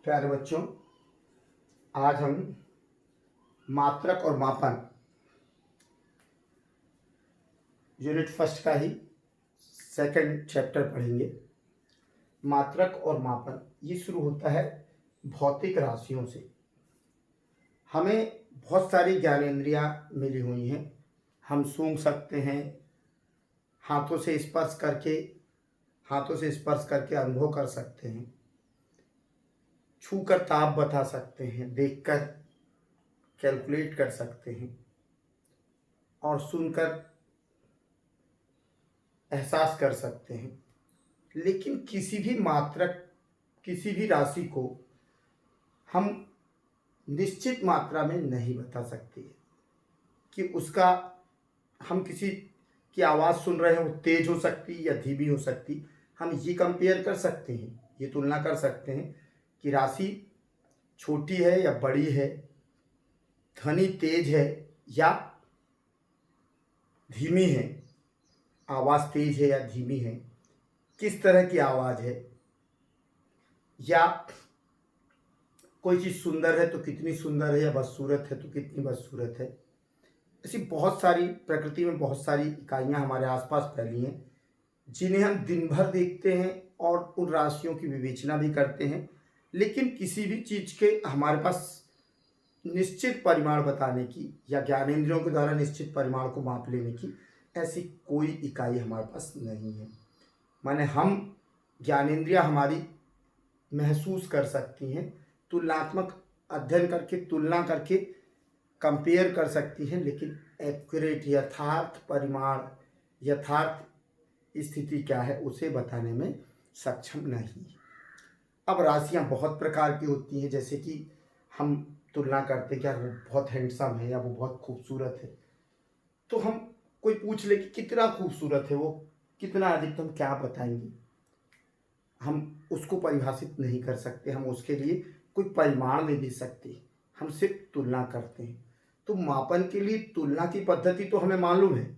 प्यारे बच्चों, आज हम मात्रक और मापन यूनिट फर्स्ट का ही सेकंड चैप्टर पढ़ेंगे। मात्रक और मापन ये शुरू होता है भौतिक राशियों से। हमें बहुत सारी ज्ञानेंद्रियां मिली हुई हैं। हम सूंघ सकते हैं, हाथों से स्पर्श करके अनुभव कर सकते हैं, छूकर ताप बता सकते हैं, देखकर कैलकुलेट कर सकते हैं और सुनकर एहसास कर सकते हैं। लेकिन किसी भी मात्रक, किसी भी राशि को हम निश्चित मात्रा में नहीं बता सकते कि उसका, हम किसी की आवाज़ सुन रहे हैं वो तेज हो सकती या धीमी हो सकती। हम ये कंपेयर कर सकते हैं, ये तुलना कर सकते हैं कि राशि छोटी है या बड़ी है, ध्वनि तेज है या धीमी है, आवाज़ तेज है या धीमी है, किस तरह की आवाज़ है, या कोई चीज़ सुंदर है तो कितनी सुंदर है, या बदसूरत है तो कितनी बदसूरत है। ऐसी बहुत सारी, प्रकृति में बहुत सारी इकाइयाँ हमारे आसपास फैली हैं जिन्हें हम दिन भर देखते हैं और उन राशियों की विवेचना भी करते हैं। लेकिन किसी भी चीज़ के हमारे पास निश्चित परिमाण बताने की या ज्ञानेंद्रियों के द्वारा निश्चित परिमाण को माप लेने की ऐसी कोई इकाई हमारे पास नहीं है। माने हम, ज्ञानेंद्रियां हमारी महसूस कर सकती हैं, तुलनात्मक अध्ययन करके, तुलना करके कंपेयर कर सकती हैं, लेकिन एक्यूरेट, यथार्थ परिमाण, यथार्थ स्थिति क्या है उसे बताने में सक्षम नहीं। अब राशियां बहुत प्रकार की होती हैं, जैसे कि हम तुलना करते हैं कि यार वो बहुत हैंडसम है या वो बहुत खूबसूरत है, तो हम कोई पूछ ले कि कितना खूबसूरत है वो, कितना अधिक, तो हम क्या बताएंगे? हम उसको परिभाषित नहीं कर सकते, हम उसके लिए कोई परिमाण नहीं दे सकते, हम सिर्फ तुलना करते हैं। तो मापन के लिए तुलना की पद्धति तो हमें मालूम है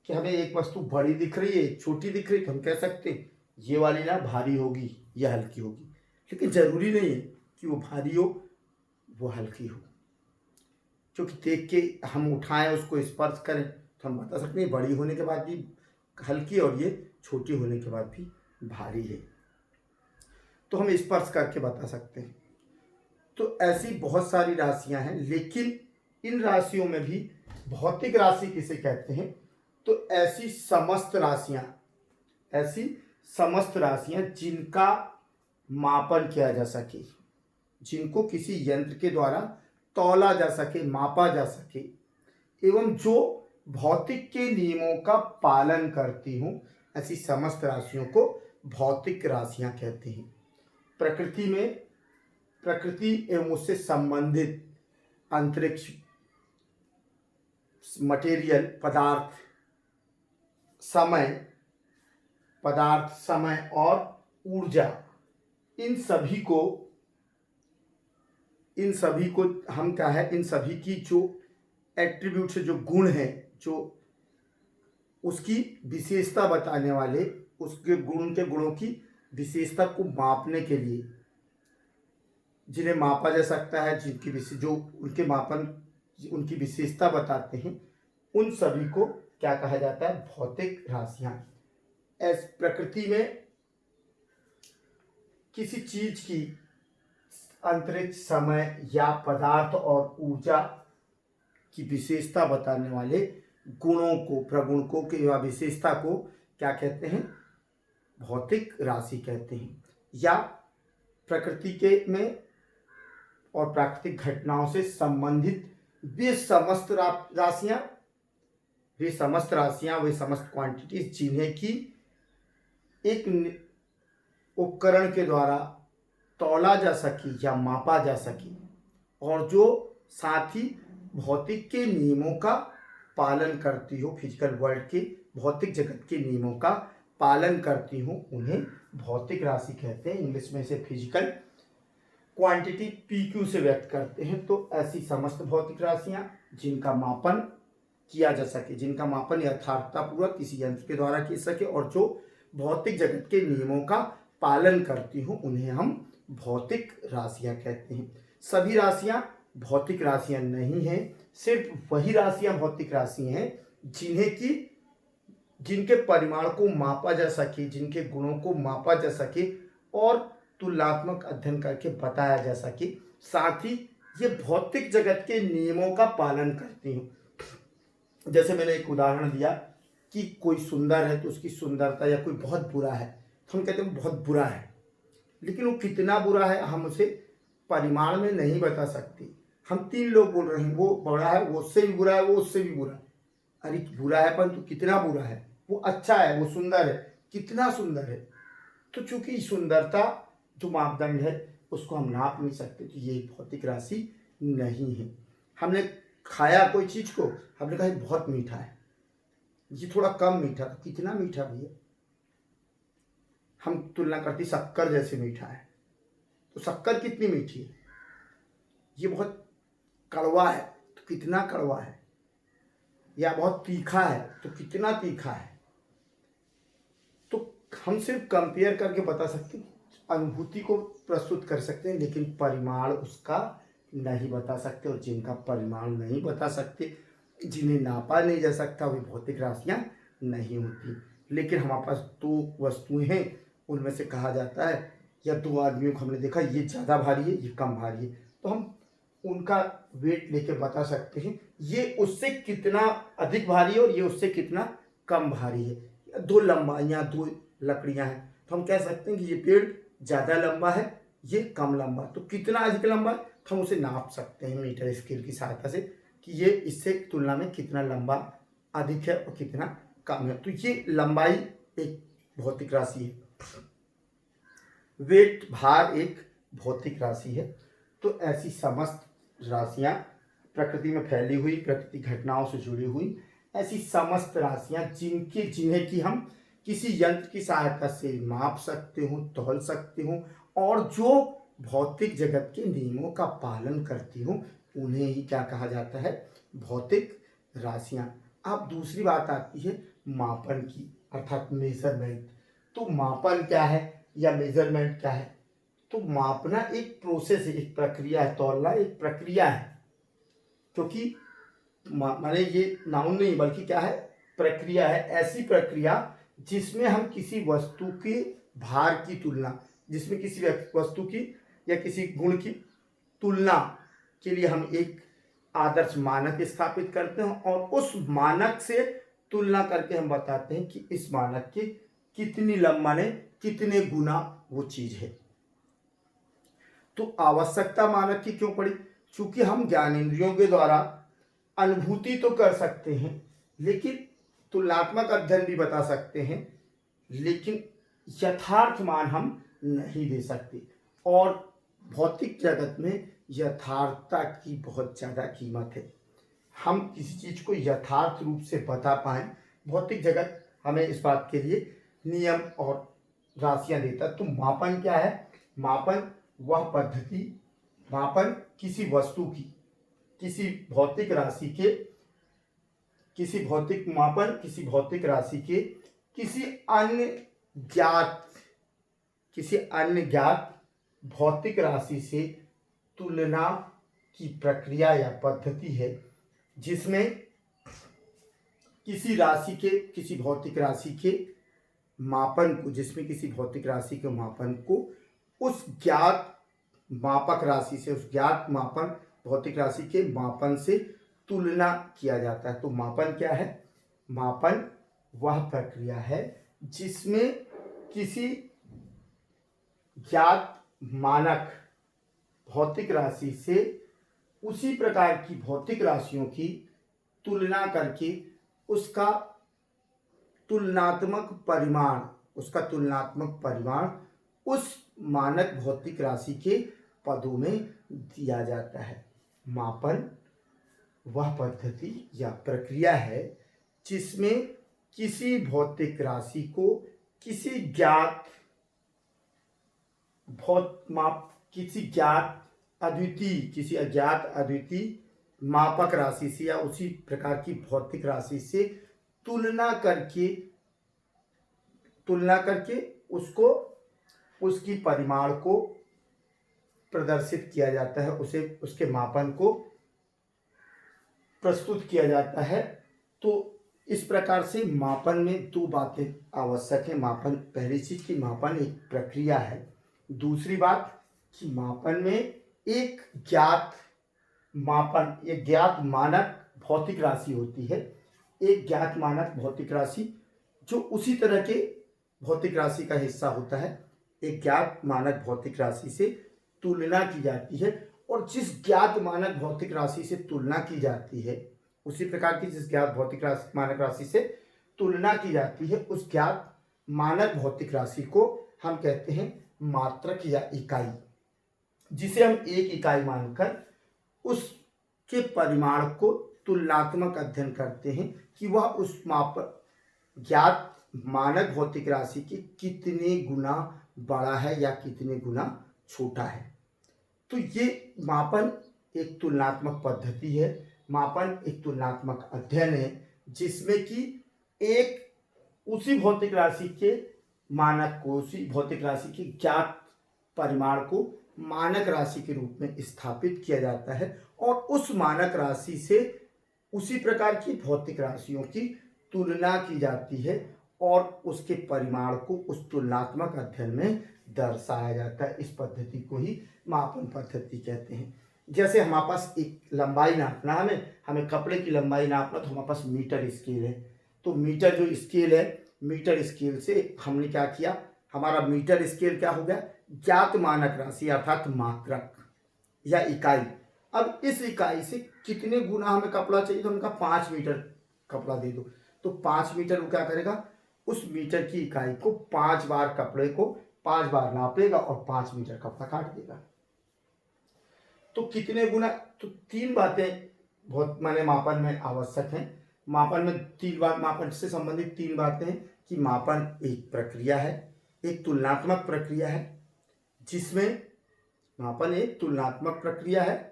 कि हमें एक वस्तु बड़ी दिख रही है, एक छोटी दिख रही है, तो हम कह सकते हैं ये वाली ना भारी होगी, यह हल्की होगी। लेकिन ज़रूरी नहीं है कि वो भारी हो, वो हल्की हो। क्योंकि देख के हम उठाएं, उसको स्पर्श करें, तो हम बता सकते हैं बड़ी होने के बाद भी हल्की और ये छोटी होने के बाद भी भारी है। तो हम स्पर्श करके बता सकते हैं। तो ऐसी बहुत सारी राशियां हैं, लेकिन इन राशियों में भी भौतिक राशि किसे कहते हैं? तो ऐसी समस्त राशियां जिनका मापन किया जा सके, जिनको किसी यंत्र के द्वारा तौला जा सके, मापा जा सके, एवं जो भौतिक के नियमों का पालन करती हूँ, ऐसी समस्त राशियों को भौतिक राशियां कहते हैं। प्रकृति एवं उससे संबंधित अंतरिक्ष, मटेरियल, समय और ऊर्जा, इन सभी को हम क्या है, इन सभी की जो एट्रीब्यूट्स, जो गुण है, जो उसकी विशेषता बताने वाले, उसके गुणों की विशेषता को मापने के लिए, जिन्हें मापा जा सकता है, जो उनके मापन, उनकी विशेषता बताते हैं, उन सभी को क्या कहा जाता है? भौतिक राशियां। प्रकृति में किसी चीज की अंतरिक्ष, समय या पदार्थ और ऊर्जा की विशेषता बताने वाले गुणों को, प्रगुणकों की या विशेषता को क्या कहते हैं? भौतिक राशि कहते हैं। या प्रकृति के में और प्राकृतिक घटनाओं से संबंधित वे समस्त राशियां, वे समस्त क्वांटिटीज जिन्हें कि एक उपकरण के द्वारा तौला जा सके या मापा जा सके, और जो साथ ही भौतिक के नियमों का पालन करती हो, फिजिकल वर्ल्ड के, भौतिक जगत के नियमों का पालन करती हूँ, उन्हें भौतिक राशि कहते हैं। इंग्लिश में इसे फिजिकल क्वांटिटी PQ से व्यक्त करते हैं। तो ऐसी समस्त भौतिक राशियां जिनका मापन किया जा सके, जिनका मापन यथार्थतापूर्वक किसी यंत्र के द्वारा किया सके, और जो भौतिक जगत के नियमों का पालन करती हूँ उन्हें हम भौतिक राशियाँ कहते हैं। सभी राशियाँ भौतिक राशियाँ नहीं हैं, सिर्फ वही राशियाँ भौतिक राशियाँ हैं जिनके परिमाण को मापा जा सके, जिनके गुणों को मापा जा सके और तुलनात्मक अध्ययन करके बताया जा सके। साथ ही ये भौतिक जगत के नियमों का पालन करती हूँ। जैसे मैंने एक उदाहरण दिया कि कोई सुंदर है तो उसकी सुंदरता, या कोई बहुत बुरा है तो हम कहते हैं बहुत बुरा है, लेकिन वो कितना बुरा है हम उसे परिमाण में नहीं बता सकते। हम 3 लोग बोल रहे हैं वो बुरा है, वो उससे भी बुरा है, वो उससे भी बुरा है। अरे बुरा है परंतु कितना बुरा है, वो अच्छा है, वो सुंदर है, कितना सुंदर है। तो चूंकि सुंदरता जो मापदंड है उसको हम नाप नहीं सकते, तो ये भौतिक राशि नहीं है। हमने खाया कोई चीज को, हमने कहा बहुत मीठा है, ये थोड़ा कम मीठा, तो कितना मीठा भैया। हम तुलना करती शक्कर जैसे मीठा है, तो शक्कर कितनी मीठी है। ये बहुत कड़वा है तो कितना कड़वा है, या बहुत तीखा है तो कितना तीखा है। तो हम सिर्फ कंपेयर करके बता सकते हैं, अनुभूति को प्रस्तुत कर सकते हैं, लेकिन परिमाण उसका नहीं बता सकते। और जिनका परिमाण नहीं बता सकते, जिन्हें नापा नहीं जा सकता, वे भौतिक राशियाँ नहीं होती। लेकिन हमारे पास 2 वस्तुएं हैं, उनमें से कहा जाता है, या 2 आदमियों को हमने देखा ये ज़्यादा भारी है, ये कम भारी है, तो हम उनका वेट लेके बता सकते हैं ये उससे कितना अधिक भारी है और ये उससे कितना कम भारी है। 2 लंबाइयाँ, 2 लकड़ियाँ हैं, तो हम कह सकते हैं कि ये पेड़ ज़्यादा लंबा है, ये कम लंबा। तो कितना अधिक लंबा है तो हम उसे नाप सकते हैं मीटर स्केल की सहायता से कि ये इससे तुलना में कितना लंबा अधिक है और कितना कम है। तो ये लंबाई एक भौतिक राशि है, वेट भार एक भौतिक राशि है। तो ऐसी समस्त राशियां प्रकृति में फैली हुई, प्रकृति घटनाओं से जुड़ी हुई ऐसी समस्त राशियां जिन्हें कि हम किसी यंत्र की सहायता से माप सकते हो, तौल सकते हो, और जो भौतिक जगत के नियमों का पालन करती हो, उन्हें ही क्या कहा जाता है, भौतिक राशियां। अब दूसरी बात आती है मापन की, अर्थात मेजरमेंट। तो मापन क्या है या मेजरमेंट क्या है? तो मापना एक प्रोसेस है, एक प्रक्रिया है, तौलना एक प्रक्रिया है। क्योंकि माने ये नाउन नहीं बल्कि क्या है, प्रक्रिया है। ऐसी प्रक्रिया जिसमें हम किसी वस्तु के भार की तुलना, जिसमें किसी वस्तु की या किसी गुण की तुलना के लिए हम एक आदर्श मानक स्थापित करते हैं, और उस मानक से तुलना करके हम बताते हैं कि इस मानक के कितनी माने कितने गुना वो चीज है। तो आवश्यकता मानक की क्यों पड़ी? क्योंकि हम ज्ञानेंद्रियों के द्वारा अनुभूति तो कर सकते हैं, लेकिन तुलनात्मक अध्ययन भी बता सकते हैं, लेकिन यथार्थ मान हम नहीं दे सकते। और भौतिक जगत में यथार्थता की बहुत ज़्यादा कीमत है। हम किसी चीज़ को यथार्थ रूप से बता पाएँ, भौतिक जगत हमें इस बात के लिए नियम और राशियाँ देता। तो मापन क्या है? मापन वह पद्धति, मापन किसी वस्तु की, किसी भौतिक राशि के, किसी भौतिक मापन किसी भौतिक राशि के किसी अन्य ज्ञात भौतिक राशि से तुलना की प्रक्रिया या पद्धति है, जिसमें किसी भौतिक राशि के मापन को, जिसमें किसी भौतिक राशि के मापन को उस ज्ञात मापक राशि से, उस ज्ञात मापन भौतिक राशि के मापन से तुलना किया जाता है। तो मापन क्या है? मापन वह प्रक्रिया है जिसमें किसी ज्ञात मानक भौतिक राशि से उसी प्रकार की भौतिक राशियों की तुलना करके उसका तुलनात्मक परिमाण उस मानक भौतिक राशि के पदों में दिया जाता है। मापन वह पद्धति या प्रक्रिया है जिसमें किसी भौतिक राशि को किसी अज्ञात अद्वितीय मापक राशि से या उसी प्रकार की भौतिक राशि से तुलना करके उसको उसकी परिमाण को प्रदर्शित किया जाता है, उसे उसके मापन को प्रस्तुत किया जाता है। तो इस प्रकार से मापन में दो बातें आवश्यक है। मापन, पहली चीज कि मापन एक प्रक्रिया है। दूसरी बात कि मापन में एक ज्ञात मापन, एक ज्ञात मानक भौतिक राशि होती है। एक ज्ञात मानक भौतिक राशि जो उसी तरह के भौतिक राशि का हिस्सा होता है। एक ज्ञात मानक भौतिक राशि से तुलना की जाती है, और जिस ज्ञात मानक भौतिक राशि से तुलना की जाती है, उसी प्रकार की जिस ज्ञात भौतिक राशि मानक राशि से तुलना की जाती है, उस ज्ञात मानक भौतिक राशि को हम कहते हैं मात्रक या इकाई, जिसे हम एक इकाई मानकर उसके परिमाण को तुलनात्मक अध्ययन करते हैं कि वह उस ज्ञात मानक भौतिक राशि के कितने गुना बड़ा है या कितने गुना छोटा है। तो ये मापन एक तुलनात्मक पद्धति है, मापन एक तुलनात्मक अध्ययन है, जिसमें कि एक उसी भौतिक राशि के मानक को, उसी भौतिक राशि के ज्ञात परिमाण को मानक राशि के रूप में स्थापित किया जाता है, और उस मानक राशि से उसी प्रकार की भौतिक राशियों की तुलना की जाती है, और उसके परिमाण को उस तुलनात्मक अध्ययन में दर्शाया जाता है। इस पद्धति को ही मापन पद्धति कहते हैं। जैसे हमारे पास एक लंबाई नापना, हमें कपड़े की लंबाई नापना, तो हमारे पास मीटर स्केल है। तो मीटर जो स्केल है, मीटर स्केल से हमने क्या किया, हमारा मीटर स्केल क्या हो गया, ज्ञात मानक राशि अर्थात मात्रक या इकाई। अब इस इकाई से कितने गुना हमें कपड़ा चाहिए, तो उनका 5 मीटर कपड़ा दे दो। तो 5 मीटर वो क्या करेगा, उस मीटर की इकाई को 5 बार, कपड़े को 5 बार नापेगा और 5 मीटर कपड़ा काट देगा। तो कितने गुना, तो 3 बातें बहुत माने मापन में आवश्यक हैं। मापन में 3 बात, मापन से संबंधित 3 बातें हैं कि मापन एक प्रक्रिया है, एक तुलनात्मक प्रक्रिया है, जिसमें मापन एक तुलनात्मक प्रक्रिया है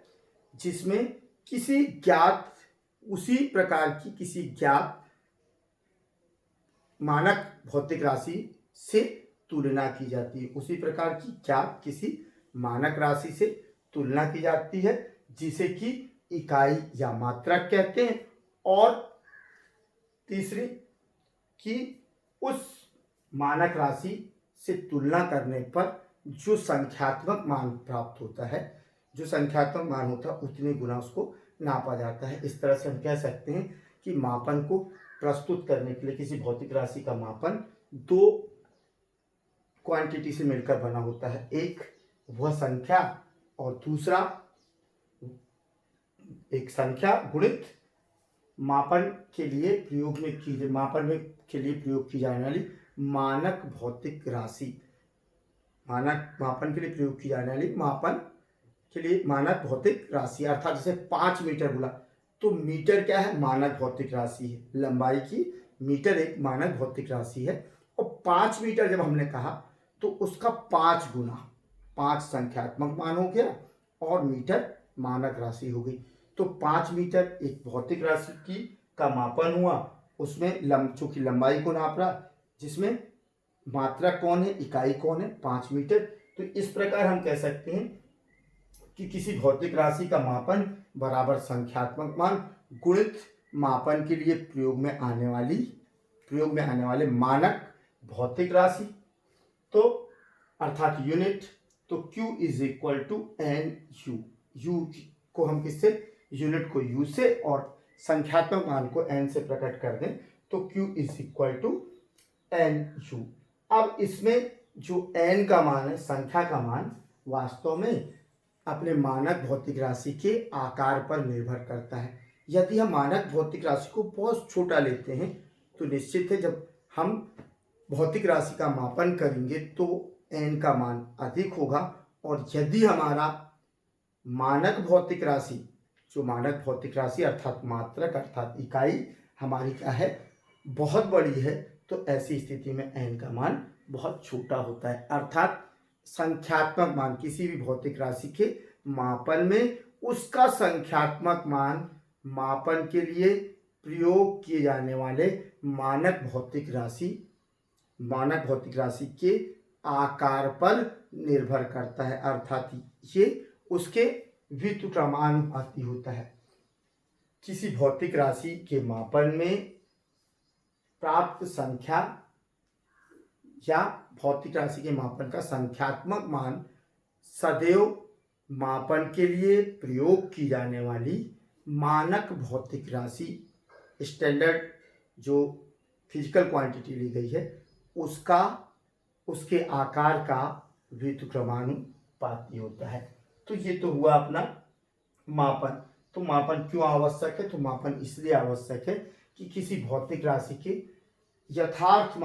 जिसमें किसी ज्ञात, उसी प्रकार की किसी ज्ञात मानक भौतिक राशि से तुलना की जाती है, उसी प्रकार की ज्ञात किसी मानक राशि से तुलना की जाती है, जिसे कि इकाई या मात्रक कहते हैं। और तीसरी कि उस मानक राशि से तुलना करने पर जो संख्यात्मक मान प्राप्त होता है, जो संख्यात्मक मान होता है, उतने गुना उसको नापा जाता है। इस तरह से हम कह सकते हैं कि मापन को प्रस्तुत करने के लिए किसी भौतिक राशि का मापन 2 क्वांटिटी से मिलकर बना होता है। एक वह संख्या, और दूसरा एक संख्या गुणित मापन के लिए प्रयोग की जाने वाली मानक भौतिक राशि। मानक मापन के लिए प्रयोग की जाने वाली मापन के लिए मानक भौतिक राशि, अर्थात जैसे 5 मीटर बोला, तो मीटर क्या है, मानक भौतिक राशि है। लंबाई की मीटर एक मानक भौतिक राशि है, और 5 मीटर जब हमने कहा तो उसका 5 गुना, 5 संख्यात्मक मान हो गया और मीटर मानक राशि हो गई। तो 5 मीटर एक भौतिक राशि की का मापन हुआ, उसमें चूंकि लंबाई को नाप रहा, जिसमें मात्रक कौन है, इकाई कौन है, 5 मीटर। तो इस प्रकार हम कह सकते हैं कि किसी भौतिक राशि का मापन बराबर संख्यात्मक मान गुणित मापन के लिए प्रयोग में आने वाले मानक भौतिक राशि, तो अर्थात यूनिट। तो Q is equal to n u, u को हम किससे, यूनिट को U से और संख्यात्मक मान को n से प्रकट कर दें, तो Q is equal to n u. अब इसमें जो n का मान है, संख्या का मान, वास्तव में अपने मानक भौतिक राशि के आकार पर निर्भर करता है। यदि हम मानक भौतिक राशि को बहुत छोटा लेते हैं तो निश्चित है जब हम भौतिक राशि का मापन करेंगे तो n का मान अधिक होगा, और यदि हमारा मानक भौतिक राशि, जो मानक भौतिक राशि अर्थात मात्रक अर्थात इकाई हमारी क्या है, बहुत बड़ी है, तो ऐसी स्थिति में n का मान बहुत छोटा होता है। अर्थात संख्यात्मक मान, किसी भी भौतिक राशि के मापन में उसका संख्यात्मक मान मापन के लिए प्रयोग किए जाने वाले मानक भौतिक राशि के आकार पर निर्भर करता है, अर्थात ये उसके व्युत्क्रमानुपाती होता है। किसी भौतिक राशि के मापन में प्राप्त संख्या या भौतिक राशि के मापन का संख्यात्मक मान सदैव मापन के लिए प्रयोग की जाने वाली मानक भौतिक राशि, स्टैंडर्ड जो फिजिकल क्वांटिटी ली गई है, उसका उसके आकार का व्युत्क्रमानुपाती होता है। तो ये तो हुआ अपना मापन। तो मापन क्यों आवश्यक है? तो मापन इसलिए आवश्यक है कि किसी भौतिक राशि के यथार्थ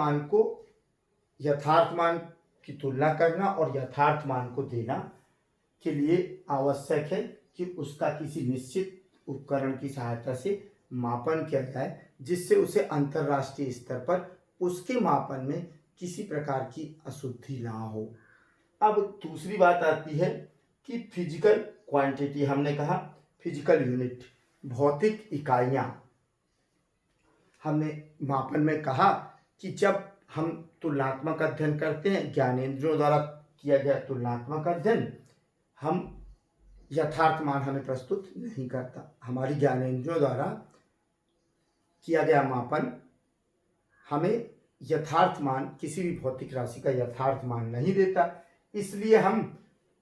मान की तुलना करना और यथार्थ मान को देना के लिए आवश्यक है कि उसका किसी निश्चित उपकरण की सहायता से मापन किया जाए, जिससे उसे अंतर्राष्ट्रीय स्तर पर उसके मापन में किसी प्रकार की अशुद्धि ना हो। अब दूसरी बात आती है कि फिजिकल क्वांटिटी, हमने कहा फिजिकल यूनिट, भौतिक इकाइयाँ। हमने मापन में कहा कि जब हम तुलनात्मक अध्ययन करते हैं, ज्ञानेंद्रियों द्वारा किया गया तुलनात्मक अध्ययन, हम यथार्थ मान हमें प्रस्तुत नहीं करता। हमारी ज्ञानेंद्रियों द्वारा किया गया मापन हमें यथार्थ मान, किसी भी भौतिक राशि का यथार्थ मान नहीं देता। इसलिए हम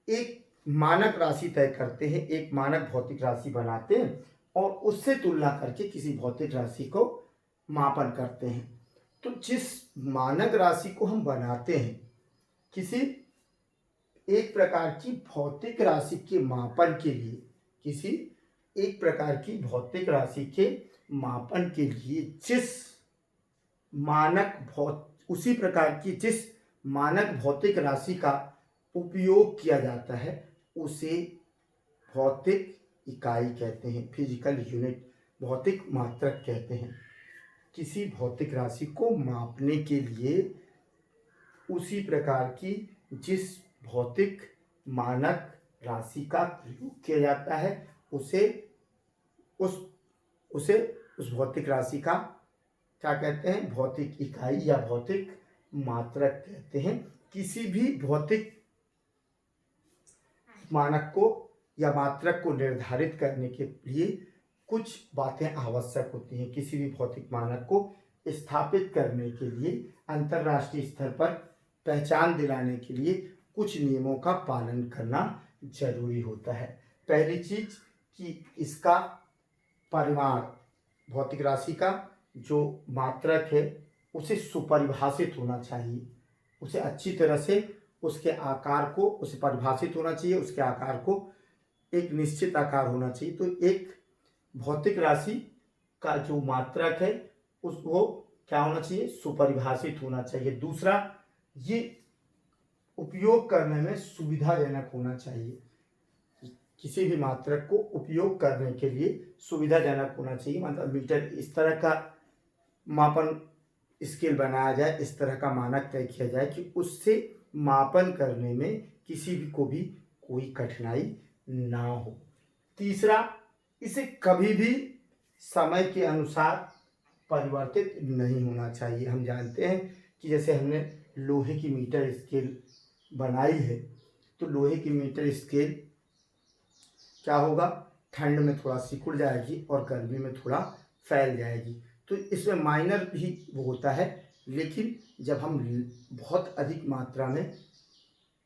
एक मानक राशि तय करते हैं, एक मानक भौतिक राशि बनाते हैं और उससे तुलना करके किसी भौतिक राशि को मापन करते हैं। तो जिस मानक राशि को हम बनाते हैं किसी एक प्रकार की भौतिक राशि के मापन के लिए, किसी एक प्रकार की भौतिक राशि के मापन के लिए उसी प्रकार की जिस मानक भौतिक राशि का उपयोग किया जाता है उसे भौतिक इकाई कहते हैं, फिजिकल यूनिट, भौतिक मात्रक कहते हैं। किसी भौतिक राशि को मापने के लिए उसी प्रकार की जिस भौतिक मानक राशि का प्रयोग किया जाता है उस भौतिक राशि का क्या कहते हैं? भौतिक इकाई या भौतिक मात्रक कहते हैं। किसी भी भौतिक मानक को या मात्रक को निर्धारित करने के लिए कुछ बातें आवश्यक होती हैं। किसी भी भौतिक मानक को स्थापित करने के लिए, अंतर्राष्ट्रीय स्तर पर पहचान दिलाने के लिए कुछ नियमों का पालन करना जरूरी होता है। पहली चीज कि इसका परिमाण, भौतिक राशि का जो मात्रक है उसे सुपरिभाषित होना चाहिए, उसे अच्छी तरह से उसके आकार को, उसे परिभाषित होना चाहिए, उसके आकार को एक निश्चित आकार होना चाहिए। तो एक भौतिक राशि का जो मात्रक है वो क्या होना चाहिए? सुपरिभाषित होना चाहिए। दूसरा, ये उपयोग करने में सुविधाजनक होना चाहिए। किसी भी मात्रक को उपयोग करने के लिए सुविधाजनक होना चाहिए। मतलब मीटर, इस तरह का मापन स्केल बनाया जाए, इस तरह का मानक तय किया जाए कि उससे मापन करने में किसी भी को भी कोई कठिनाई ना हो। तीसरा, इसे कभी भी समय के अनुसार परिवर्तित नहीं होना चाहिए। हम जानते हैं कि जैसे हमने लोहे की मीटर स्केल बनाई है, तो लोहे की मीटर स्केल क्या होगा? ठंड में थोड़ा सिकुड़ जाएगी और गर्मी में थोड़ा फैल जाएगी। तो इसमें माइनर भी वो होता है, लेकिन जब हम बहुत अधिक मात्रा में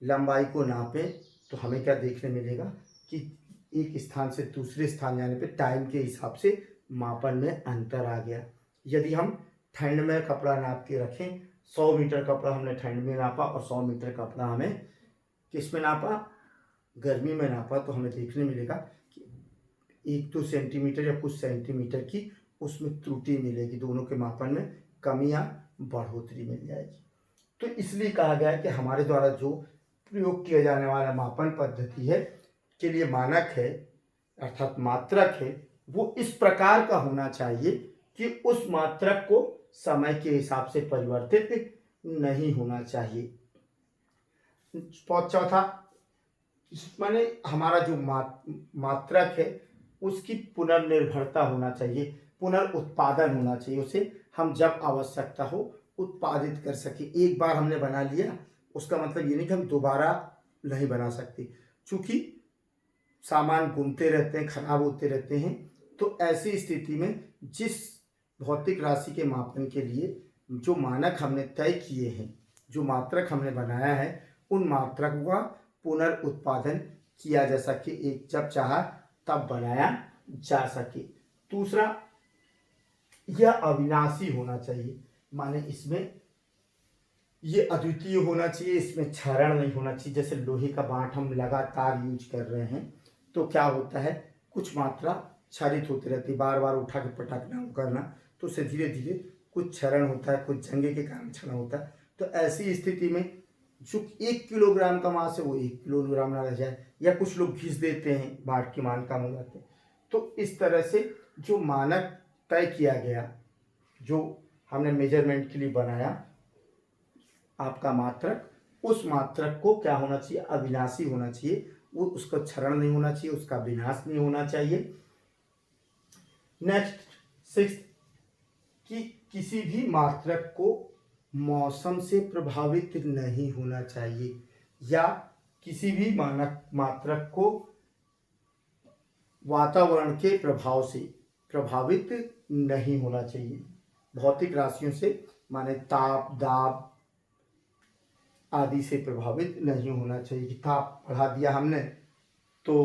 लंबाई को नापें तो हमें क्या देखने मिलेगा कि एक स्थान से दूसरे स्थान जाने पे टाइम के हिसाब से मापन में अंतर आ गया। यदि हम ठंड में कपड़ा नाप के रखें, 100 मीटर कपड़ा हमने ठंड में नापा और 100 मीटर कपड़ा हमें किस में नापा? गर्मी में नापा, तो हमें देखने मिलेगा कि 1-2 सेंटीमीटर या कुछ सेंटीमीटर की उसमें त्रुटि मिलेगी, दोनों के मापन में कमी या बढ़ोतरी मिल जाएगी। तो इसलिए कहा गया है कि हमारे द्वारा जो प्रयोग किया जाने वाला मापन पद्धति है के लिए मानक है अर्थात मात्रक है, वो इस प्रकार का होना चाहिए कि उस मात्रक को समय के हिसाब से परिवर्तित नहीं होना चाहिए। चौथा, माने हमारा जो मात्रक है उसकी पुनर्निर्भरता होना चाहिए, पुनर्उत्पादन होना चाहिए, उसे हम जब आवश्यकता हो उत्पादित कर सके। एक बार हमने बना लिया उसका मतलब ये नहीं कि हम दोबारा नहीं बना सकते, क्योंकि सामान घूमते रहते हैं, खराब होते रहते हैं। तो ऐसी स्थिति में जिस भौतिक राशि के मापन के लिए जो मानक हमने तय किए हैं, जो मात्रक हमने बनाया है, उन मात्रकों का पुनर्उत्पादन किया जा सके, एक जब चाहा तब बनाया जा सके। दूसरा, यह अविनाशी होना चाहिए, माने इसमें ये अद्वितीय होना चाहिए, इसमें क्षरण नहीं होना चाहिए। जैसे लोहे का बाट हम लगातार यूज कर रहे हैं तो क्या होता है, कुछ मात्रा क्षरित होती रहती है, बार बार उठा के पटकना करना, तो उससे धीरे धीरे कुछ क्षरण होता है, कुछ जंगे के कारण क्षरण होता है। तो ऐसी स्थिति में जो 1 किलोग्राम का मास है वो 1 किलोग्राम ना रह जाए, या कुछ लोग घिस देते हैं, बाट के मान कम हो जाते हैं। तो इस तरह से जो मानक तय किया गया, जो हमने मेजरमेंट के लिए बनाया आपका मात्रक, उस मात्रक को क्या होना चाहिए, अविनाशी होना चाहिए, वो उसका क्षरण नहीं होना चाहिए, उसका विनाश नहीं होना चाहिए। नेक्स्ट 6 कि किसी भी मात्रक को मौसम से प्रभावित नहीं होना चाहिए, या किसी भी मानक मात्रक को वातावरण के प्रभाव से प्रभावित नहीं होना चाहिए। भौतिक राशियों से माने ताप, दाब आदि से प्रभावित नहीं होना चाहिए कि ताप बढ़ा दिया हमने तो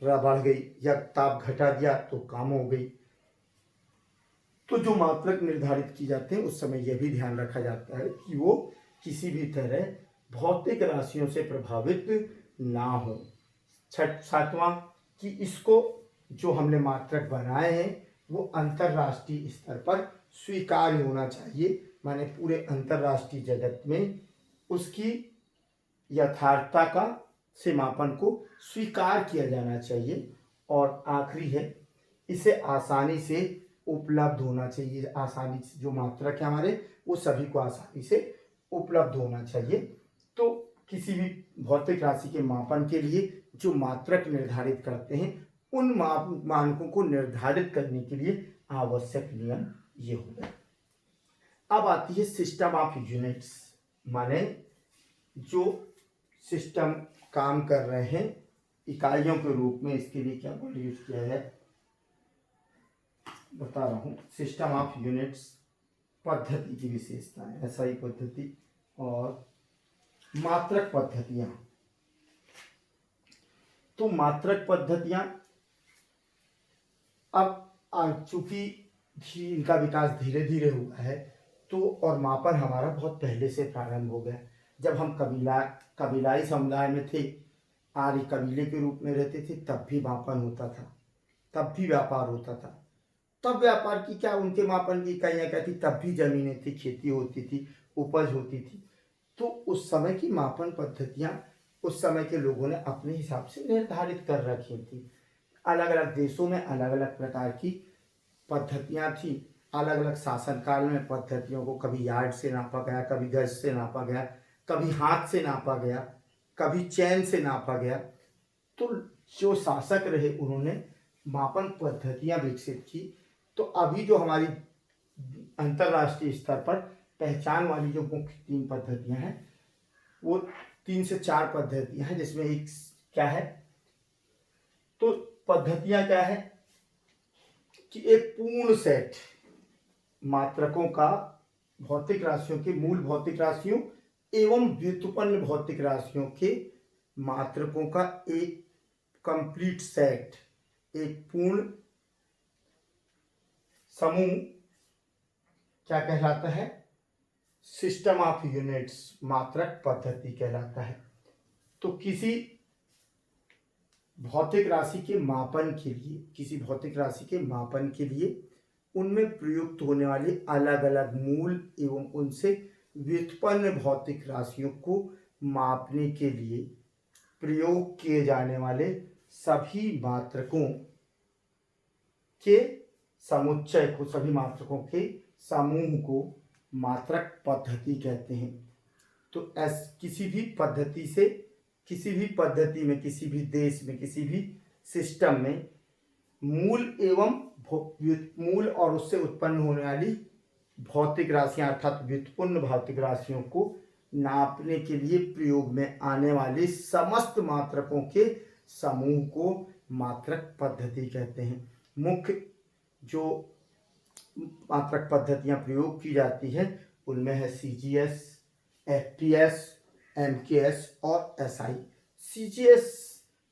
बढ़ गई, या ताप घटा दिया तो कम हो गई। तो जो मात्रक निर्धारित की जाते हैं उस समय यह भी ध्यान रखा जाता है कि वो किसी भी तरह भौतिक राशियों से प्रभावित ना हो। 7वां कि इसको जो हमने मात्रक बनाए हैं वो अंतरराष्ट्रीय स्तर पर स्वीकार्य होना चाहिए, माने पूरे अंतरराष्ट्रीय जगत में उसकी यथार्थता का से मापन को स्वीकार किया जाना चाहिए। और आखिरी है, इसे आसानी से उपलब्ध होना चाहिए, आसानी से जो मात्रक है हमारे वो सभी को आसानी से उपलब्ध होना चाहिए। तो किसी भी भौतिक राशि के मापन के लिए जो मात्रक निर्धारित करते हैं उन मानकों को निर्धारित करने के लिए आवश्यक नियम ये हो गए। अब आती है सिस्टम ऑफ यूनिट्स, माने जो सिस्टम काम कर रहे हैं इकाइयों के रूप में, इसके लिए क्या वर्ड यूज किया है बता रहा हूँ। सिस्टम ऑफ यूनिट्स पद्धति की विशेषताएं, एसआई पद्धति और मात्रक पद्धतियां। तो मात्रक पद्धतियां अब चूंकि इनका विकास धीरे धीरे हुआ है, तो और मापन हमारा बहुत पहले से प्रारंभ हो गया। जब हम कबीलाई समुदाय में थे, आर्य कबीले के रूप में रहते थे, तब भी मापन होता था, तब भी व्यापार होता था। तब व्यापार की क्या, उनके मापन की इकाइयाँ क्या थी, तब भी जमीनें थी, खेती होती थी, उपज होती थी। तो उस समय की मापन पद्धतियाँ उस समय के लोगों ने अपने हिसाब से निर्धारित कर रखी थी। अलग अलग देशों में अलग अलग प्रकार की पद्धतियाँ थी। अलग अलग शासनकाल में पद्धतियों को कभी यार्ड से नापा गया, कभी गज से नापा गया, कभी हाथ से नापा गया, कभी चैन से नापा गया। तो जो शासक रहे उन्होंने मापन पद्धतियां विकसित की। तो अभी जो हमारी अंतरराष्ट्रीय स्तर पर पहचान वाली जो मुख्य 3 पद्धतियां हैं वो 3 से 4 पद्धतियां हैं, जिसमें एक क्या है, तो पद्धतियां क्या है कि एक पूर्ण सेट मात्रकों का भौतिक राशियों के मूल भौतिक राशियों एवं व्युत्पन्न भौतिक राशियों के मात्रकों का एक कंप्लीट सेट, एक पूर्ण समूह क्या कहलाता है, सिस्टम ऑफ यूनिट्स मात्रक पद्धति कहलाता है। तो किसी भौतिक राशि के मापन के लिए, किसी भौतिक राशि के मापन के लिए उनमें प्रयुक्त होने वाली अलग अलग मूल एवं उनसे व्युत्पन्न भौतिक राशियों को मापने के लिए प्रयोग किए जाने वाले सभी मात्रकों के समुच्चय को, सभी मात्रकों के समूह को मात्रक पद्धति कहते हैं। तो किसी भी पद्धति से, किसी भी पद्धति में, किसी भी देश में, किसी भी सिस्टम में मूल एवं मूल और उससे उत्पन्न होने वाली भौतिक राशियां अर्थात व्युत्पन्न भौतिक राशियों को नापने के लिए प्रयोग में आने वाली समस्त मात्रकों के समूह को मात्रक पद्धति कहते हैं। मुख्य जो मात्रक पद्धतियां प्रयोग की जाती है उनमें है CGS, FPS, MKS और SI। CGS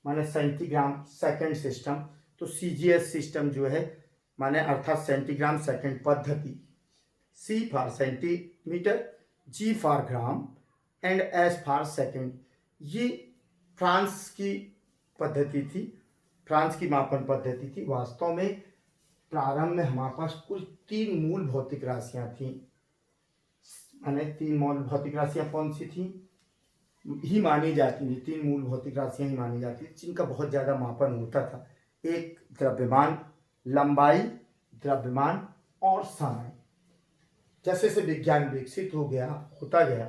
माने सेंटीग्राम सेकंड सिस्टम, तो CGS सिस्टम जो है माने अर्थात सेंटीग्राम सेकंड पद्धति। C for centimetre, G for gram and S for second. ये फ्रांस की पद्धति थी, फ्रांस की मापन पद्धति थी। वास्तव में प्रारंभ में हमारे पास कुल 3 मूल भौतिक राशियां थी। माने 3 मूल भौतिक राशियां कौन सी थी ही मानी जाती थी, 3 मूल भौतिक राशियां ही मानी जाती थी जिनका बहुत ज़्यादा मापन होता था। एक द्रव्यमान, लंबाई, द्रव्यमान और समय। जैसे जैसे विज्ञान विकसित होता गया,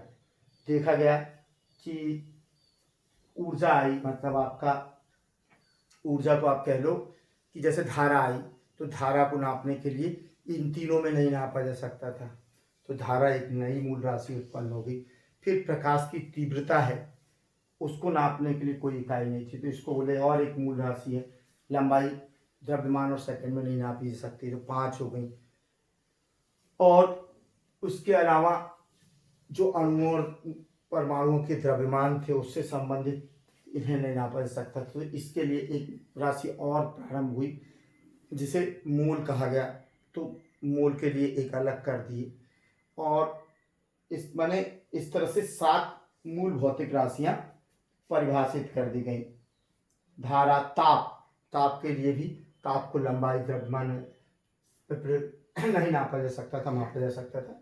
देखा गया कि ऊर्जा आई, मतलब आपका ऊर्जा को आप कह लो कि जैसे धारा आई, तो धारा को नापने के लिए इन तीनों में नहीं नापा जा सकता था, तो धारा एक नई मूल राशि उत्पन्न हो गई। फिर प्रकाश की तीव्रता है, उसको नापने के लिए कोई इकाई नहीं थी, तो इसको बोले और एक मूल राशि है। लंबाई द्रव्यमान और सेकंड में नहीं नापी जा सकती, तो 5 हो गई। और उसके अलावा जो अणुओं और परमाणुओं के द्रव्यमान थे उससे संबंधित इन्हें नहीं नापा जा सकता, तो इसके लिए एक राशि और प्रारंभ हुई जिसे मोल कहा गया, तो मोल के लिए एक अलग कर दिए। और इस तरह से 7 मूल भौतिक राशियां परिभाषित कर दी गई। धारा, ताप के लिए भी ताप को लंबाई द्रव्यमान नहीं नापा जा सकता था, मापा जा सकता था।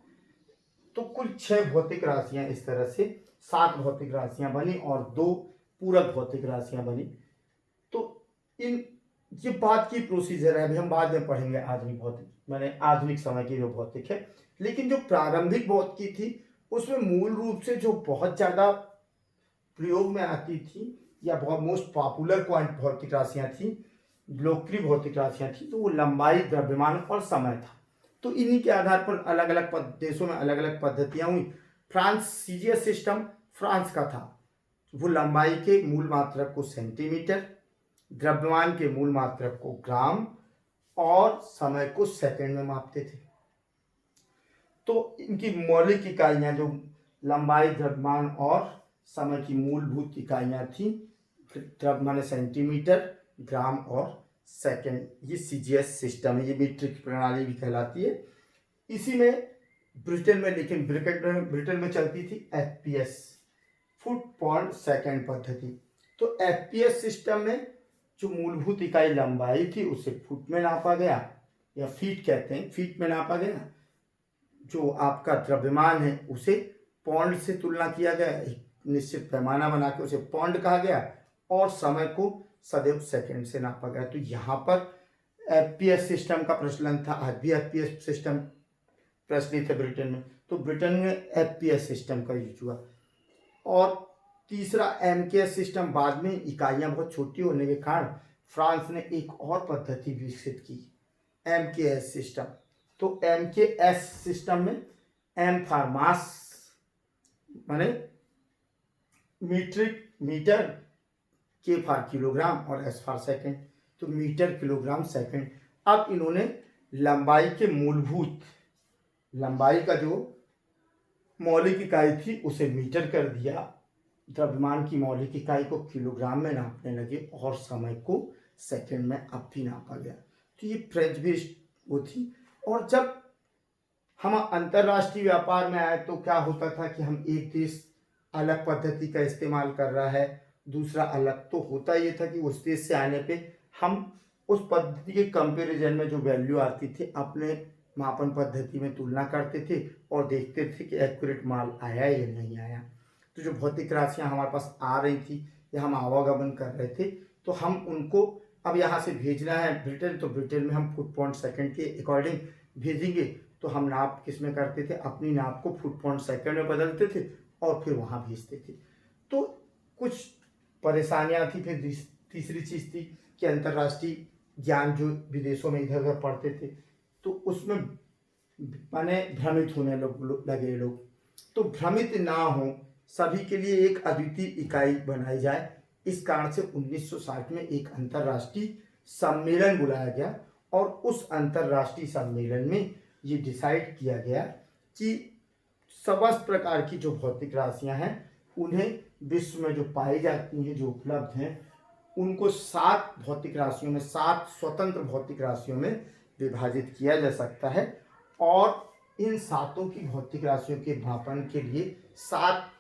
तो कुल 6 भौतिक राशियां इस तरह से 7 भौतिक राशियां बनी और 2 पूरक भौतिक राशियां बनी। तो ये बात की प्रोसीजर है, अभी हम बाद में पढ़ेंगे आधुनिक भौतिक, माने आधुनिक समय की जो भौतिक है। लेकिन जो प्रारंभिक भौतिकी थी उसमें मूल रूप से जो बहुत ज़्यादा प्रयोग में आती थी या बहुत मोस्ट पॉपुलर भौतिक राशियां थी, लोकप्रिय भौतिक राशियां थी, तो वो लंबाई, द्रव्यमान और समय था। तो इन्हीं के आधार पर अलग अलग देशों में अलग अलग पद्धतियां हुई। फ्रांस, CGS सिस्टम फ्रांस का था। वो लंबाई के मूल मात्रक को सेंटीमीटर, द्रव्यमान के मूल मात्रक को ग्राम और समय को सेकंड में मापते थे। तो इनकी मौलिक इकाइयां जो लंबाई, द्रव्यमान और समय की मूलभूत इकाइयां थी, द्रव्यमान सेंटीमीटर, ग्राम और सेकंड। ये CGS सिस्टम है, ये मीट्रिक प्रणाली भी कहलाती है। इसी में ब्रिटेन में, लेकिन ब्रिटेन में चलती थी FPS, फुट पॉन्ड सेकंड पद्धति। तो FPS सिस्टम में जो मूलभूत इकाई लंबाई थी उसे फुट में नापा गया, या फीट कहते हैं, फीट में नापा गया। जो आपका द्रव्यमान है उसे पौंड से तुलना किया गया, एक निश्चित पैमाना बना के उसे पौंड कहा गया, और समय को सदैव सेकंड से नापा गया। तो यहाँ पर FPS सिस्टम का प्रचलन था। आज भी FPS सिस्टम प्रचलित है ब्रिटेन में, तो ब्रिटेन में FPS सिस्टम का यूज हुआ। और तीसरा MKS सिस्टम, बाद में इकाइयाँ बहुत छोटी होने के कारण फ्रांस ने एक और पद्धति विकसित की, MKS सिस्टम। तो MKS सिस्टम में M फॉर मास माने मीटर, K फॉर किलोग्राम और S फॉर सेकंड, तो मीटर, किलोग्राम, सेकंड। अब इन्होंने लंबाई के मूलभूत, लंबाई का जो मौलिक इकाई थी उसे मीटर कर दिया, द्रव्यमान की मौलिक इकाई को किलोग्राम में नापने लगे और समय को सेकंड में अब भी नापा गया। तो ये फ्रेंच बेस्ड वो थी। और जब हम अंतर्राष्ट्रीय व्यापार में आए तो क्या होता था कि हम एक देश अलग पद्धति का इस्तेमाल कर रहा है, दूसरा अलग, तो होता ये था कि उस देश से आने पे हम उस पद्धति के कंपैरिजन में जो वैल्यू आती थी अपने मापन पद्धति में तुलना करते थे और देखते थे कि एक्यूरेट माल आया या नहीं आया। तो जो भौतिक राशियाँ हमारे पास आ रही थी या हम आवागमन कर रहे थे, तो हम उनको अब यहाँ से भेजना है ब्रिटेन, तो ब्रिटेन में हम फुट पॉइंट सेकंड के अकॉर्डिंग भेजेंगे। तो हम नाप किस में करते थे, अपनी नाप को फुट पॉइंट सेकंड में बदलते थे और फिर वहाँ भेजते थे। तो कुछ परेशानियाँ थी। फिर तीसरी चीज़ थी कि अंतर्राष्ट्रीय ज्ञान जो विदेशों में इधर उधर पढ़ते थे, तो उसमें माने भ्रमित होने लगे लोग। तो भ्रमित ना हो, सभी के लिए एक अद्वितीय इकाई बनाई जाए। इस कारण से 1960 में एक अंतर्राष्ट्रीय सम्मेलन बुलाया गया और उस अंतर्राष्ट्रीय सम्मेलन में ये डिसाइड किया गया कि समस्त प्रकार की जो भौतिक राशियां हैं उन्हें विश्व में जो पाई जाती हैं, जो उपलब्ध हैं, उनको 7 भौतिक राशियों में, 7 स्वतंत्र भौतिक राशियों में विभाजित किया जा सकता है और इन सातों की भौतिक राशियों के मापन के लिए 7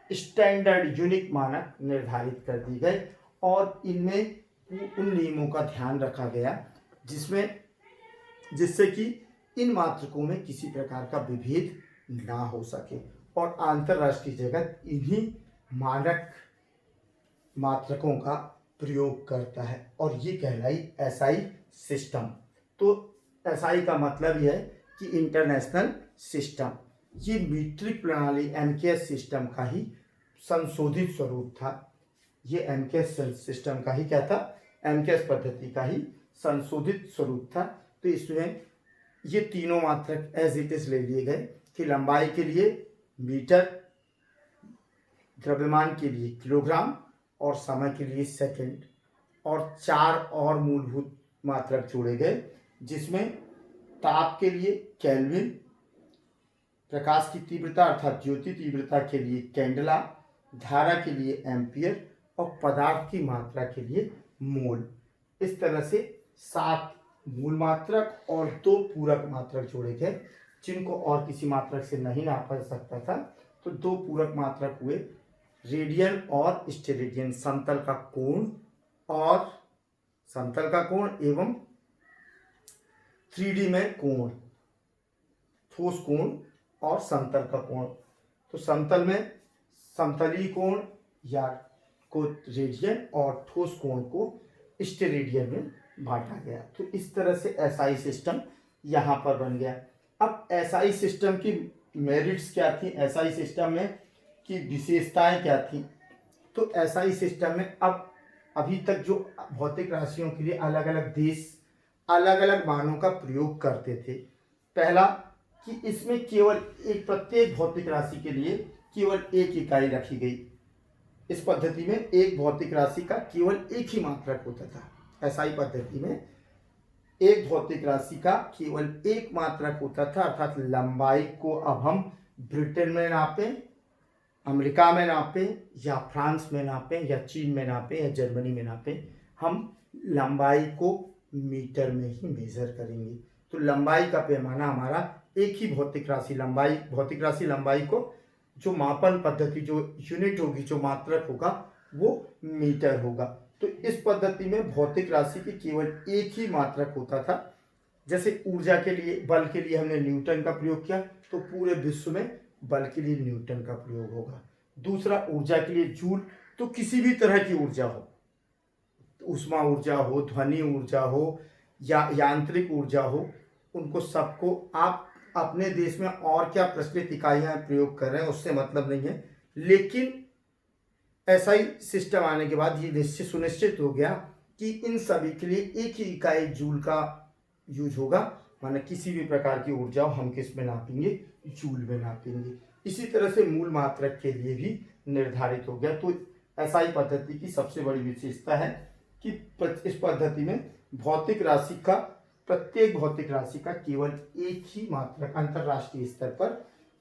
स्टैंडर्ड यूनिक मानक निर्धारित कर दी गए और इनमें उन नियमों का ध्यान रखा गया जिससे कि इन मात्रकों में किसी प्रकार का विभेद ना हो सके और अंतर्राष्ट्रीय जगत इन्हीं मानक मात्रकों का प्रयोग करता है और ये कहलाई एसआई सिस्टम। तो एसआई का मतलब यह है कि इंटरनेशनल सिस्टम। ये मीट्रिक प्रणाली एमकेएस सिस्टम का ही संशोधित स्वरूप था। ये एमकेएस सिस्टम का ही क्या था, एमकेएस पद्धति का ही संशोधित स्वरूप था। तो इसमें ये तीनों मात्रक एज इट इज ले लिए गए कि लंबाई के लिए मीटर, द्रव्यमान के लिए किलोग्राम और समय के लिए सेकंड, और 4 और मूलभूत मात्रक जोड़े गए जिसमें ताप के लिए केल्विन, प्रकाश की तीव्रता अर्थात ज्योति तीव्रता के लिए कैंडला, धारा के लिए एम्पियर और पदार्थ की मात्रा के लिए मोल। इस तरह से 7 मूल मात्रक और 2 पूरक मात्रक जोड़े गए जिनको और किसी मात्रक से नहीं नापा जा सकता था। तो 2 पूरक मात्रक हुए रेडियन और स्टेरेडियन, समतल का कोण एवं 3D में कोण, ठोस कोण और समतल का कोण। तो समतल में समतलीय कोण या को रेडियन और ठोस कोण को स्टेरेडियन में बांटा गया। तो इस तरह से एसआई सिस्टम यहाँ पर बन गया। अब एसआई सिस्टम की मेरिट्स क्या थी, एसआई सिस्टम में की विशेषताएं क्या थी। तो एसआई सिस्टम में अब अभी तक जो भौतिक राशियों के लिए अलग अलग देश अलग अलग मानों का प्रयोग करते थे। पहला कि इसमें केवल एक प्रत्येक भौतिक राशि के लिए केवल एक इकाई रखी गई। इस पद्धति में एक भौतिक राशि का केवल एक ही मात्रक होता था। एसआई पद्धति में एक भौतिक राशि का केवल एक मात्रक होता था, अर्थात लंबाई को अब हम ब्रिटेन में नापें, अमेरिका में नापें या फ्रांस में नापें या चीन में नापें या जर्मनी में नापें, हम लंबाई को मीटर में ही मेजर करेंगे। तो लंबाई का पैमाना हमारा एक ही भौतिक राशि लंबाई को जो मापन पद्धति, जो यूनिट होगी, जो मात्रक होगा वो मीटर होगा। तो इस पद्धति में भौतिक राशि की केवल एक ही मात्रक होता था। जैसे ऊर्जा के लिए, बल के लिए हमने न्यूटन का प्रयोग किया, तो पूरे विश्व में बल के लिए न्यूटन का प्रयोग होगा। दूसरा, ऊर्जा के लिए जूल। तो किसी भी तरह की ऊर्जा हो, ऊष्मा ऊर्जा हो, ध्वनि ऊर्जा हो या यांत्रिक ऊर्जा हो, उनको सबको आप अपने देश में और क्या प्रचलित इकाइयां प्रयोग कर रहे हैं उससे मतलब नहीं है, लेकिन एसआई सिस्टम आने के बाद ये सुनिश्चित हो गया कि इन सभी के लिए एक ही इकाई जूल का यूज होगा। माने किसी भी प्रकार की ऊर्जा हम किस में नापेंगे, जूल में नापेंगे। इसी तरह से मूल मात्रक के लिए भी निर्धारित हो गया। तो एसआई पद्धति की सबसे बड़ी विशेषता है कि इस पद्धति में प्रत्येक भौतिक राशि का केवल एक ही मात्रक, अंतरराष्ट्रीय स्तर पर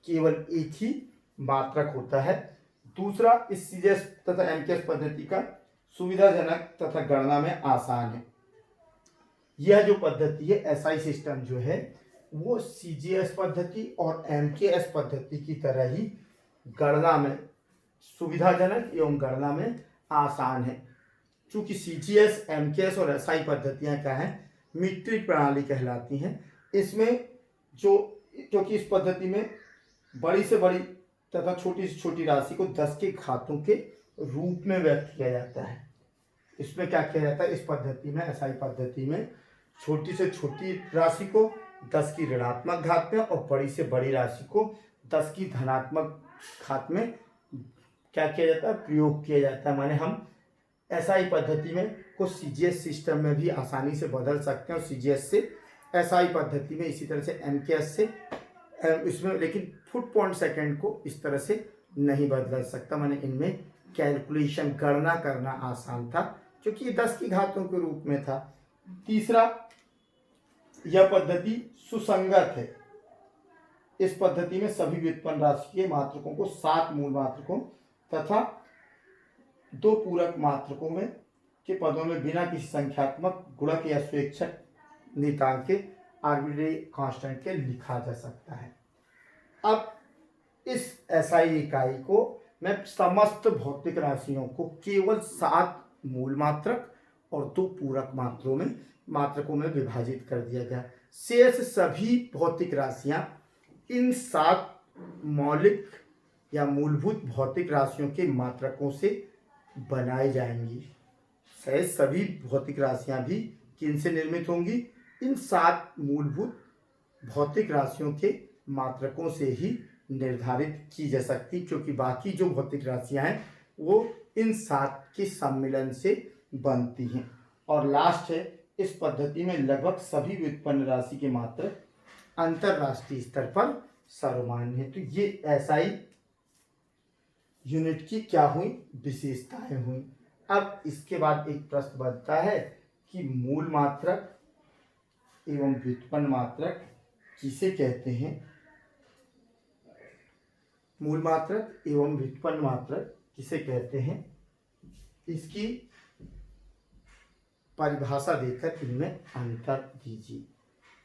केवल एक ही मात्रक होता है। दूसरा, इस सीजीएस तथा एमकेएस पद्धति का सुविधाजनक तथा गणना में आसान है। यह जो पद्धति है एसआई सिस्टम जो है वो सीजीएस पद्धति और एमकेएस पद्धति की तरह ही गणना में सुविधाजनक एवं गणना में आसान है। चूंकि सीजीएस, एमकेएस और एसआई पद्धतियां क्या हैं, मीट्रिक प्रणाली कहलाती हैं। इसमें क्योंकि इस पद्धति में बड़ी से बड़ी तथा छोटी से छोटी राशि को 10 के घातों के रूप में व्यक्त किया जाता है। इसमें क्या किया जाता है, इस पद्धति में, एसआई पद्धति में छोटी से छोटी राशि को 10 की ऋणात्मक घात में और बड़ी से बड़ी राशि को 10 की धनात्मक घात में क्या किया जाता है, प्रयोग किया जाता है। माने हम एसआई पद्धति में को सीजीएस सिस्टम में भी आसानी से बदल सकते हैं और सीजीएस से एसआई पद्धति में, इसी तरह से एमकेएस से इसमें लेकिन फुट पॉइंट सेकंड को इस तरह से नहीं बदला जा सकता। मैंने इनमें कैलकुलेशन गणना करना आसान था क्योंकि ये 10 की घातों के रूप में था। तीसरा, यह पद्धति सुसंगत है। इस पद्धति में सभी व्युत्पन्न राशि के मात्रकों को 7 मूल मात्रकों तथा 2 पूरक मात्रकों में के पदों में बिना किसी संख्यात्मक गुणक या स्वेच्छक नियतांक के आर्बिट्रेरी कांस्टेंट के लिखा जा सकता है। अब इस SI इकाई को मैं समस्त भौतिक राशियों को केवल 7 मूल मात्रक और 2 पूरक मात्रकों में विभाजित कर दिया गया। शेष सभी भौतिक राशियां इन 7 मौलिक या मूलभूत भौतिक राशियों के मात्रकों से बनाई जाएंगी। शेष सभी भौतिक राशियां भी किन से निर्मित होंगी? इन 7 मूलभूत भौतिक राशियों के मात्रकों से ही निर्धारित की जा सकती, क्योंकि बाकी जो भौतिक राशियां हैं वो इन 7 के सम्मिलन से बनती हैं। और लास्ट है, इस पद्धति में लगभग सभी व्युत्पन्न राशि के मात्रक अंतरराष्ट्रीय स्तर पर सर्वमान्य है। तो ये SI यूनिट की क्या हुई? विशेषताएं हुई। अब इसके बाद एक प्रश्न बनता है कि मूल मात्रक एवं व्युत्पन्न मात्रक किसे कहते हैं? मूल मात्रक एवं व्युत्पन्न मात्रक किसे कहते हैं? इसकी परिभाषा देकर इनमें अंतर दीजिए।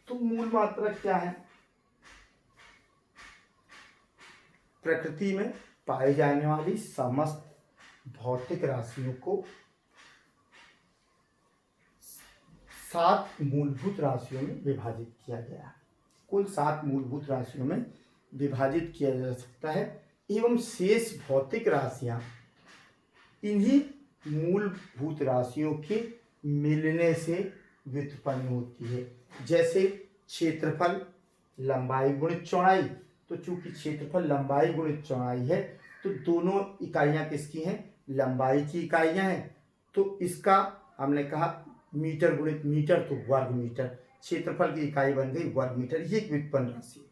तो मूल मात्रक क्या है? प्रकृति में पाई जाने वाली समस्त भौतिक राशियों को 7 मूलभूत राशियों में विभाजित किया गया है। कुल 7 मूलभूत राशियों में विभाजित किया जा सकता है एवं शेष भौतिक राशियां इन्हीं मूलभूत राशियों के मिलने से व्युत्पन्न होती है। जैसे क्षेत्रफल लंबाई गुणित चौड़ाई, तो चूंकि क्षेत्रफल लंबाई गुणित चौड़ाई है तो दोनों इकाइयां किसकी हैं? लंबाई की इकाइयां हैं। तो इसका हमने कहा मीटर गुणित मीटर, तो वर्ग मीटर। क्षेत्रफल की इकाई बन गई वर्ग मीटर। ये एक व्युत्पन्न राशि है।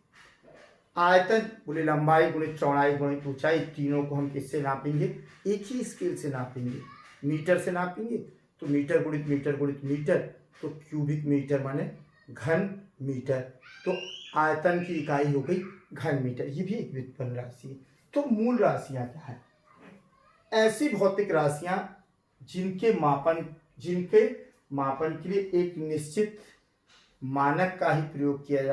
आयतन बोले लंबाई गुणित चौड़ाई गुणित ऊंचाई, तीनों को हम किससे नापेंगे? एक ही स्केल से नापेंगे, मीटर से नापेंगे। तो मीटर गुणित मीटर गुणित मीटर, तो क्यूबिक मीटर माने घन मीटर। तो आयतन की इकाई हो गई घन मीटर। ये भी एक व्युत्पन्न राशि है। तो मूल राशियां क्या है? ऐसी भौतिक राशियां जिनके मापन के लिए एक निश्चित मानक का ही प्रयोग किया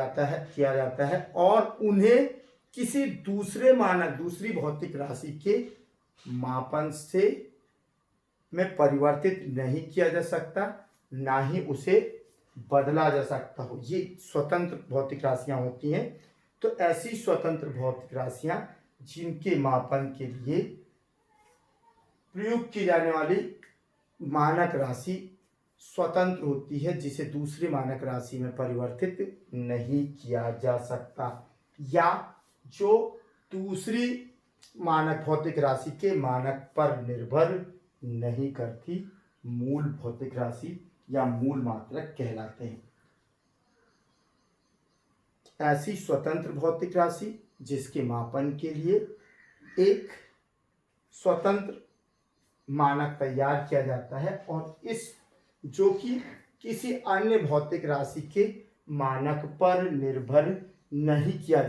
जाता है और उन्हें किसी दूसरी भौतिक राशि के मापन से में परिवर्तित नहीं किया जा सकता, ना ही उसे बदला जा सकता हो। ये स्वतंत्र भौतिक राशियां होती हैं। तो ऐसी स्वतंत्र भौतिक राशियां जिनके मापन के लिए प्रयोग की जाने वाली मानक राशि स्वतंत्र होती है, जिसे दूसरी मानक राशि में परिवर्तित नहीं किया जा सकता, या जो दूसरी मानक भौतिक राशि के मानक पर निर्भर नहीं करती, मूल भौतिक राशि या मूल मात्रक कहलाते हैं। ऐसी स्वतंत्र भौतिक राशि जिसके मापन के लिए एक स्वतंत्र मानक तैयार किया जाता है और इस जो कि किसी अन्य भौतिक राशि के मानक पर निर्भर नहीं किया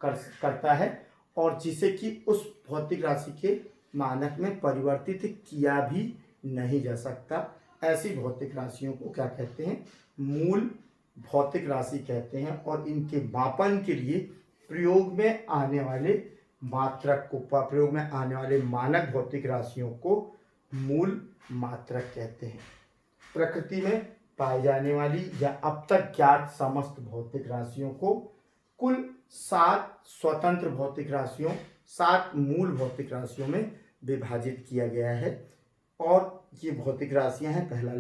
करता है और जिसे कि उस भौतिक राशि के मानक में परिवर्तित किया भी नहीं जा सकता। ऐसी भौतिक राशियों को क्या कहते हैं? मूल भौतिक राशि कहते हैं। और इनके मापन के लिए प्रयोग में आने वाले मानक भौतिक राशियों को मूल मात्रक कहते हैं। प्रकृति में पाई जाने वाली या अब तक ज्ञात समस्त भौतिक राशियों को कुल 7 मूल भौतिक राशियों में विभाजित किया गया है। और ये भौतिक राशियां हैं। पहला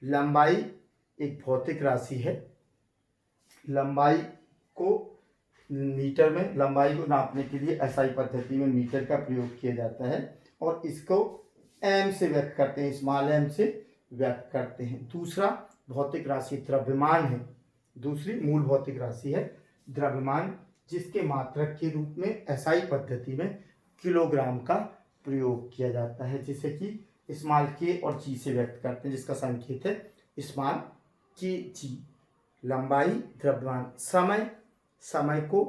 लंबाई एक भौतिक राशि है। लंबाई को मीटर में, लंबाई को नापने के लिए SI पद्धति में मीटर का प्रयोग किया जाता है और इसको m से व्यक्त करते हैं, स्मॉल m से व्यक्त करते हैं। दूसरा भौतिक राशि द्रव्यमान है। दूसरी मूल भौतिक राशि है द्रव्यमान जिसके मात्रक के रूप में एसआई पद्धति में किलोग्राम का प्रयोग किया जाता है, जिसे कि स्मॉल के और जी से व्यक्त करते हैं, जिसका संकेत है स्मॉल के जी। लंबाई, द्रव्यमान, समय को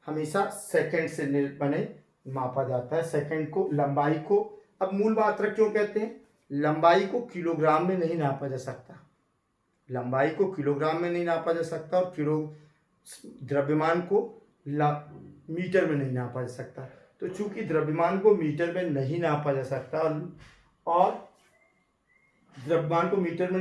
हमेशा सेकंड से मापा जाता है। सेकंड को, लंबाई को, अब मूल मात्रक क्यों कहते हैं? लंबाई को किलोग्राम में नहीं नापा जा सकता, लंबाई को किलोग्राम में नहीं नापा जा सकता, और द्रव्यमान को मीटर में नहीं नापा जा सकता। तो चूंकि द्रव्यमान को मीटर में नहीं नापा जा सकता और द्रव्यमान को मीटर में